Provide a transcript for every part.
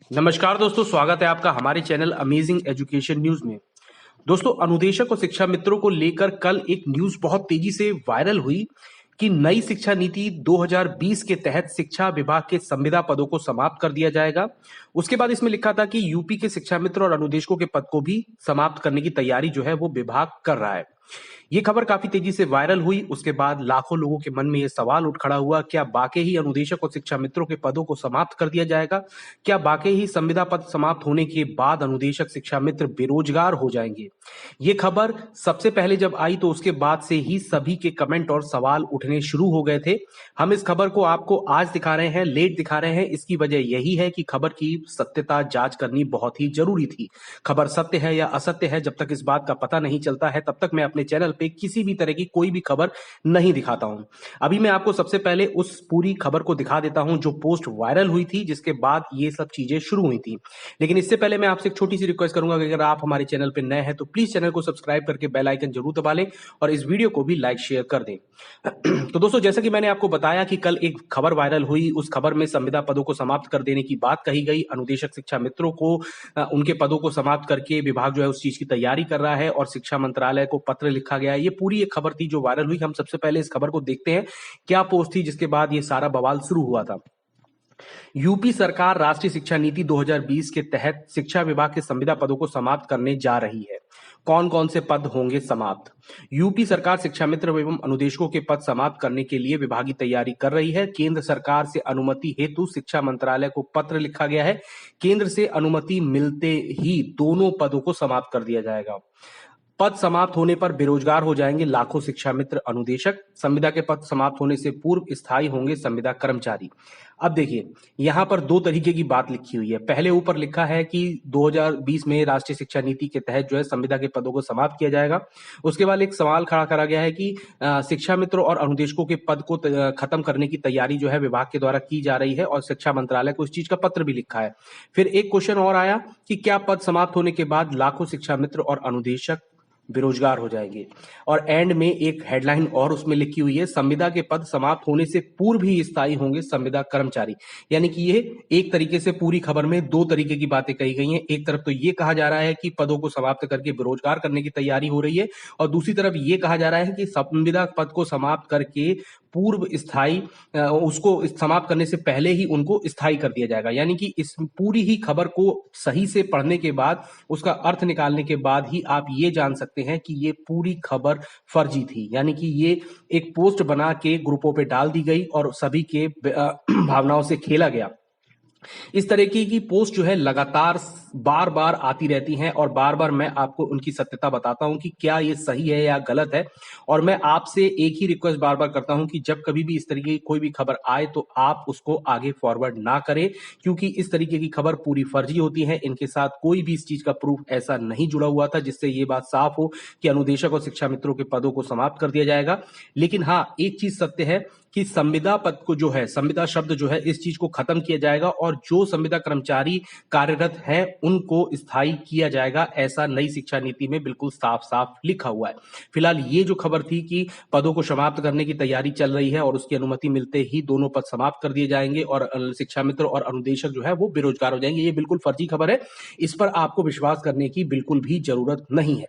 नमस्कार दोस्तों, स्वागत है आपका हमारे चैनल अमेजिंग एजुकेशन न्यूज में। दोस्तों, अनुदेशक और शिक्षा मित्रों को लेकर कल एक न्यूज बहुत तेजी से वायरल हुई कि नई शिक्षा नीति 2020 के तहत शिक्षा विभाग के संविदा पदों को समाप्त कर दिया जाएगा। उसके बाद इसमें लिखा था कि यूपी के शिक्षा मित्र और अनुदेशकों के पद को भी समाप्त करने की तैयारी जो है वो विभाग कर रहा है। ये खबर काफी तेजी से वायरल हुई। उसके बाद लाखों लोगों के मन में ये सवाल उठ खड़ा हुआ, क्या वाकई ही अनुदेशक और शिक्षा मित्रों के पदों को समाप्त कर दिया जाएगा? क्या वाकई ही संविदा पद समाप्त होने के बाद अनुदेशक शिक्षा मित्र बेरोजगार हो जाएंगे? ये खबर सबसे पहले जब आई तो उसके बाद से ही सभी के कमेंट और सवाल उठने शुरू हो गए थे। हम इस खबर को आपको आज दिखा रहे हैं, लेट दिखा रहे हैं। इसकी वजह यही है कि खबर की सत्यता जांच करनी बहुत ही जरूरी थी। खबर सत्य है या असत्य है, जब तक इस बात का पता नहीं चलता है तब तक मैं अपने चैनल पे किसी भी तरह की कोई भी खबर नहीं दिखाता हूं। अभी मैं आपको सबसे पहले उस पूरी खबर को दिखा देता हूं जो पोस्ट वायरल हुई थी, जिसके बाद ये सब चीजें शुरू हुई थी। लेकिन इससे पहले मैं आपसे एक छोटी सी रिक्वेस्ट करूंगा कि अगर आप हमारे चैनल पे नए हैं तो प्लीज चैनल को सब्सक्राइब करके बेल आइकन जरूर दबा लें और इस वीडियो को भी लाइक शेयर कर दें। तो दोस्तों, जैसा कि मैंने आपको बताया कि कल एक खबर वायरल हुई, उस खबर में संविदा पदों को समाप्त कर देने की बात कही गई। अनुदेशक शिक्षा मित्रों को उनके पदों को समाप्त करके विभाग जो है उस चीज की तैयारी कर रहा है और शिक्षा मंत्रालय को पत्र लिखा गया है। ये पूरी एक खबर थी जो वायरल हुई। हम सबसे पहले इस खबर को देखते हैं, क्या पोस्ट थी जिसके बाद ये सारा बवाल शुरू हुआ था। यूपी सरकार राष्ट्रीय शिक्षा नीति 2020 के तहत शिक्षा विभाग के संविदा पदों को समाप्त करने जा रही है। कौन कौन से पद होंगे समाप्त? यूपी सरकार शिक्षा मित्र एवं अनुदेशकों के पद समाप्त करने के लिए विभागीय तैयारी कर रही है। केंद्र सरकार से अनुमति हेतु शिक्षा मंत्रालय को पत्र लिखा गया है। केंद्र से अनुमति मिलते ही दोनों पदों को समाप्त कर दिया जाएगा। पद समाप्त होने पर बेरोजगार हो जाएंगे लाखों शिक्षा मित्र अनुदेशक। संविदा के पद समाप्त होने से पूर्व स्थायी होंगे संविदा कर्मचारी। अब देखिए, यहां पर दो तरीके की बात लिखी हुई है। पहले ऊपर लिखा है कि 2020 में राष्ट्रीय शिक्षा नीति के तहत जो है संविदा के पदों को समाप्त किया जाएगा। उसके बाद एक सवाल खड़ा करा गया है कि शिक्षा मित्रों और अनुदेशकों के पद को खत्म करने की तैयारी जो है विभाग के द्वारा की जा रही है और शिक्षा मंत्रालय को इस चीज का पत्र भी लिखा है। फिर एक क्वेश्चन और आया कि क्या पद समाप्त होने के बाद लाखों शिक्षा मित्र और अनुदेशक बेरोजगार हो जाएंगे? और एंड में एक हेडलाइन और उसमें लिखी हुई है, संविदा के पद समाप्त होने से पूर्व ही स्थायी होंगे संविदा कर्मचारी। यानी कि ये एक तरीके से पूरी खबर में दो तरीके की बातें कही गई हैं। एक तरफ तो ये कहा जा रहा है कि पदों को समाप्त करके बेरोजगार करने की तैयारी हो रही है और दूसरी तरफ ये कहा जा रहा है कि संविदा पद को समाप्त करके पूर्व स्थायी उसको समाप्त करने से पहले ही उनको स्थायी कर दिया जाएगा। यानी कि इस पूरी ही खबर को सही से पढ़ने के बाद, उसका अर्थ निकालने के बाद ही आप ये जान सकते हैं कि ये पूरी खबर फर्जी थी। यानी कि ये एक पोस्ट बना के ग्रुपों पे डाल दी गई और सभी के भावनाओं से खेला गया। इस तरीके की पोस्ट जो है लगातार बार बार आती रहती हैं और बार बार मैं आपको उनकी सत्यता बताता हूं कि क्या ये सही है या गलत है। और मैं आपसे एक ही रिक्वेस्ट बार बार करता हूं कि जब कभी भी इस तरीके की कोई भी खबर आए तो आप उसको आगे फॉरवर्ड ना करें, क्योंकि इस तरीके की खबर पूरी फर्जी होती है। इनके साथ कोई भी इस चीज का प्रूफ ऐसा नहीं जुड़ा हुआ था जिससे ये बात साफ हो कि अनुदेशक और शिक्षा मित्रों के पदों को समाप्त कर दिया जाएगा। लेकिन हाँ, एक चीज सत्य है कि संविदा पद को जो है, संविदा शब्द जो है, इस चीज को खत्म किया जाएगा और जो संविदा कर्मचारी कार्यरत हैं उनको स्थायी किया जाएगा। ऐसा नई शिक्षा नीति में बिल्कुल साफ साफ लिखा हुआ है। फिलहाल ये जो खबर थी कि पदों को समाप्त करने की तैयारी चल रही है और उसकी अनुमति मिलते ही दोनों पद समाप्त कर दिए जाएंगे और शिक्षा मित्र और अनुदेशक जो है वो बेरोजगार हो जाएंगे, ये बिल्कुल फर्जी खबर है। इस पर आपको विश्वास करने की बिल्कुल भी जरूरत नहीं है।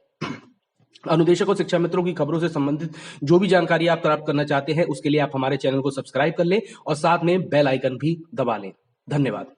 अनुदेशक और शिक्षा मित्रों की खबरों से संबंधित जो भी जानकारी आप प्राप्त करना चाहते हैं उसके लिए आप हमारे चैनल को सब्सक्राइब कर लें और साथ में बेल आइकन भी दबा लें। धन्यवाद।